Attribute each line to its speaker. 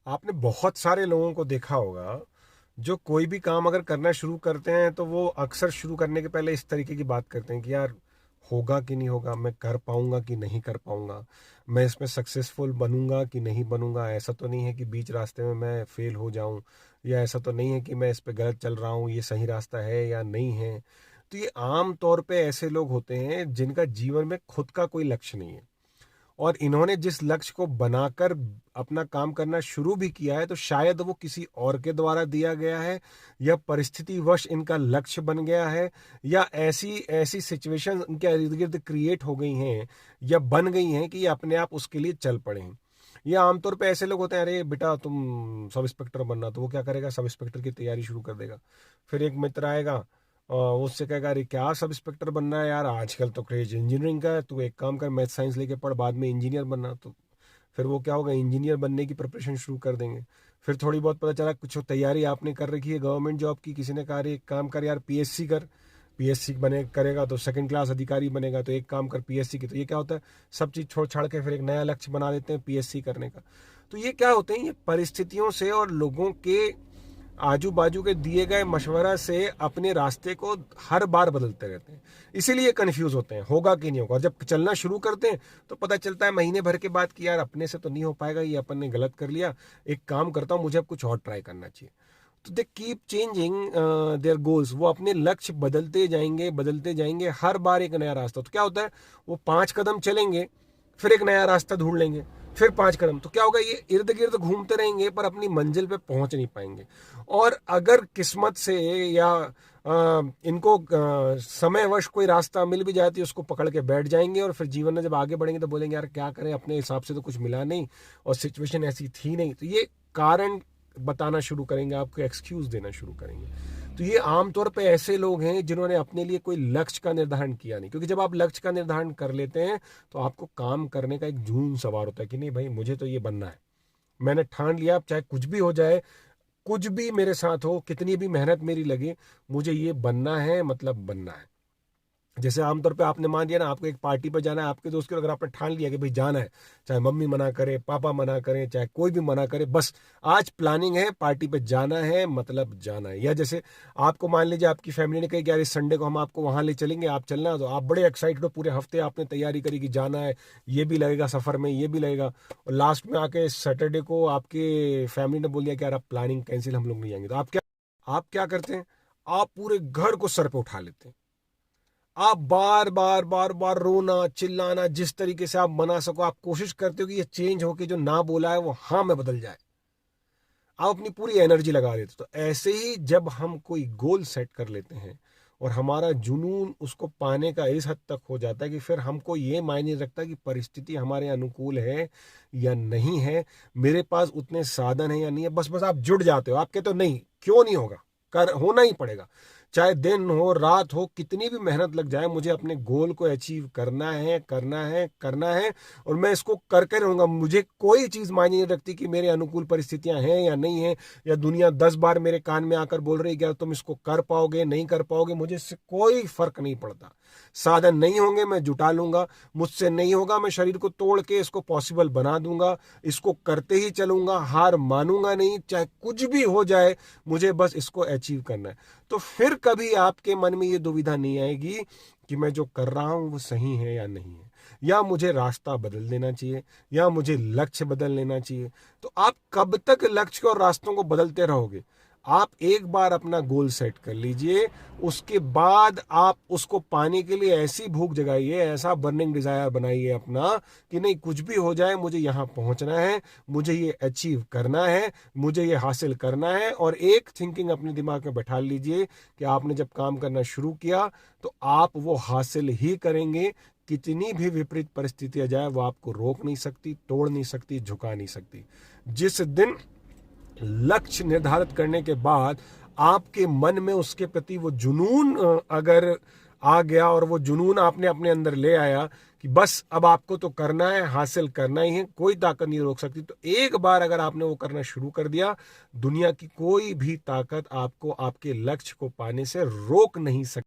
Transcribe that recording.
Speaker 1: आपने बहुत सारे लोगों को देखा होगा जो कोई भी काम अगर करना शुरू करते हैं तो वो अक्सर शुरू करने के पहले इस तरीके की बात करते हैं कि यार होगा कि नहीं होगा, मैं कर पाऊंगा कि नहीं कर पाऊंगा, मैं इसमें सक्सेसफुल बनूंगा कि नहीं बनूंगा, ऐसा तो नहीं है कि बीच रास्ते में मैं फेल हो जाऊं, या ऐसा तो नहीं है कि मैं इस पे गलत चल रहा हूं, ये सही रास्ता है या नहीं है। तो ये आम तौर पे ऐसे लोग होते हैं जिनका जीवन में खुद का कोई लक्ष्य नहीं है, और इन्होंने जिस लक्ष्य को बनाकर अपना काम करना शुरू भी किया है तो शायद वो किसी और के द्वारा दिया गया है, या परिस्थितिवश इनका लक्ष्य बन गया है, या ऐसी ऐसी सिचुएशन इनके इर्द गिर्द क्रिएट हो गई हैं या बन गई हैं कि ये अपने आप उसके लिए चल पड़े हैं। ये आमतौर पे ऐसे लोग होते हैं, अरे बेटा तुम सब इंस्पेक्टर बनना, तो वो क्या करेगा, सब इंस्पेक्टर की तैयारी शुरू कर देगा। फिर एक मित्र आएगा और उससे कहेगा, अरे क्या सब इंस्पेक्टर बनना है यार, आजकल तो क्रेज इंजीनियरिंग का है, तू एक काम कर मैथ साइंस लेके पढ़, बाद में इंजीनियर बनना। तो फिर वो क्या होगा, इंजीनियर बनने की प्रिपरेशन शुरू कर देंगे। फिर थोड़ी बहुत पता चला कुछ तैयारी आपने कर रखी है गवर्नमेंट जॉब की, किसी ने कहा अरे एक काम कर यार पीएससी कर, पीएससी बने करेगा तो सेकंड क्लास अधिकारी बनेगा, तो एक काम कर पीएससी की। तो ये क्या होता है, सब चीज़ छोड़ छाड़ के फिर एक नया लक्ष्य बना देते हैं पीएससी करने का। तो ये क्या होते हैं, ये परिस्थितियों से और लोगों के आजू बाजू के दिए गए मशवरा से अपने रास्ते को हर बार बदलते रहते हैं, इसीलिए कंफ्यूज होते हैं होगा कि नहीं होगा। और जब चलना शुरू करते हैं तो पता चलता है महीने भर के बाद कि यार अपने से तो नहीं हो पाएगा, ये अपन ने गलत कर लिया, एक काम करता हूँ, मुझे अब कुछ और ट्राई करना चाहिए। तो they keep changing their goals, वो अपने लक्ष्य बदलते जाएंगे, हर बार एक नया रास्ता। तो क्या होता है, वो 5 कदम चलेंगे, फिर एक नया रास्ता ढूंढ लेंगे, फिर 5 कदम। तो क्या होगा, ये इर्द गिर्द घूमते रहेंगे पर अपनी मंजिल पे पहुंच नहीं पाएंगे। और अगर किस्मत से या इनको समयवश कोई रास्ता मिल भी जाती है, उसको पकड़ के बैठ जाएंगे, और फिर जीवन में जब आगे बढ़ेंगे तो बोलेंगे यार क्या करें, अपने हिसाब से तो कुछ मिला नहीं और सिचुएशन ऐसी थी नहीं। तो ये कारण बताना शुरू करेंगे, आपको एक्सक्यूज देना शुरू करेंगे। तो ये आमतौर पे ऐसे लोग हैं जिन्होंने अपने लिए कोई लक्ष्य का निर्धारण किया नहीं, क्योंकि जब आप लक्ष्य का निर्धारण कर लेते हैं तो आपको काम करने का एक जुनून सवार होता है कि नहीं भाई मुझे तो ये बनना है, मैंने ठान लिया, चाहे कुछ भी हो जाए, कुछ भी मेरे साथ हो, कितनी भी मेहनत मेरी लगे, मुझे ये बनना है, मतलब बनना है। जैसे आमतौर पे आपने मान लिया ना, आपको एक पार्टी पे जाना है आपके दोस्त के, अगर आपने ठान लिया कि भाई जाना है, चाहे मम्मी मना करे, पापा मना करें, चाहे कोई भी मना करे, बस आज प्लानिंग है पार्टी पे जाना है, मतलब जाना है। या जैसे आपको मान लीजिए आपकी फैमिली ने कहा कि यार इस संडे को हम आपको वहां ले चलेंगे, आप चलना, तो आप बड़े एक्साइटेड हो, पूरे हफ्ते आपने तैयारी करी कि जाना है, ये भी लगेगा सफर में, ये भी लगेगा, और लास्ट में आके सैटरडे को आपके फैमिली ने बोल दिया कि यार आप प्लानिंग कैंसिल, हम लोग नहीं जाएंगे। तो आप क्या करते हैं, आप पूरे घर को सर पे उठा लेते हैं। आप बार बार बार बार रोना चिल्लाना, जिस तरीके से आप मना सको आप कोशिश करते हो कि ये चेंज होके जो ना बोला है वो हाँ में बदल जाए। आप अपनी पूरी एनर्जी लगा देते हो। तो ऐसे ही जब हम कोई गोल सेट कर लेते हैं और हमारा जुनून उसको पाने का इस हद तक हो जाता है कि फिर हमको ये मायने रखता है कि परिस्थिति हमारे अनुकूल है या नहीं है, मेरे पास उतने साधन है या नहीं है, बस बस आप जुड़ जाते हो। आप कहते हो नहीं, क्यों नहीं होगा, कर होना ही पड़ेगा, चाहे दिन हो रात हो, कितनी भी मेहनत लग जाए, मुझे अपने गोल को अचीव करना है, करना है, करना है, और मैं इसको करके रहूंगा। मुझे कोई चीज मायने नहीं रखती कि मेरे अनुकूल परिस्थितियां हैं या नहीं है, या दुनिया 10 बार मेरे कान में आकर बोल रही है क्या तुम इसको कर पाओगे नहीं कर पाओगे, मुझे इससे कोई फर्क नहीं पड़ता। साधन नहीं होंगे मैं जुटा लूंगा, मुझसे नहीं होगा मैं शरीर को तोड़ के इसको पॉसिबल बना दूंगा, इसको करते ही चलूंगा, हार मानूंगा नहीं, चाहे कुछ भी हो जाए, मुझे बस इसको अचीव करना है। तो फिर कभी आपके मन में ये दुविधा नहीं आएगी कि मैं जो कर रहा हूं वो सही है या नहीं है, या मुझे रास्ता बदल देना चाहिए, या मुझे लक्ष्य बदल लेना चाहिए। तो आप कब तक लक्ष्य और रास्तों को बदलते रहोगे? आप एक बार अपना गोल सेट कर लीजिए, उसके बाद आप उसको पाने के लिए ऐसी भूख जगाइए, ऐसा बर्निंग डिजायर बनाइए अपना कि नहीं कुछ भी हो जाए मुझे यहाँ पहुंचना है, मुझे ये अचीव करना है, मुझे ये हासिल करना है। और एक थिंकिंग अपने दिमाग में बैठा लीजिए कि आपने जब काम करना शुरू किया तो आप वो हासिल ही करेंगे, कितनी भी विपरीत परिस्थिति आ जाए वो आपको रोक नहीं सकती, तोड़ नहीं सकती, झुका नहीं सकती। जिस दिन लक्ष्य निर्धारित करने के बाद आपके मन में उसके प्रति वो जुनून अगर आ गया, और वो जुनून आपने अपने अंदर ले आया कि बस अब आपको तो करना है, हासिल करना ही है, कोई ताकत नहीं रोक सकती, तो एक बार अगर आपने वो करना शुरू कर दिया, दुनिया की कोई भी ताकत आपको आपके लक्ष्य को पाने से रोक नहीं सकती।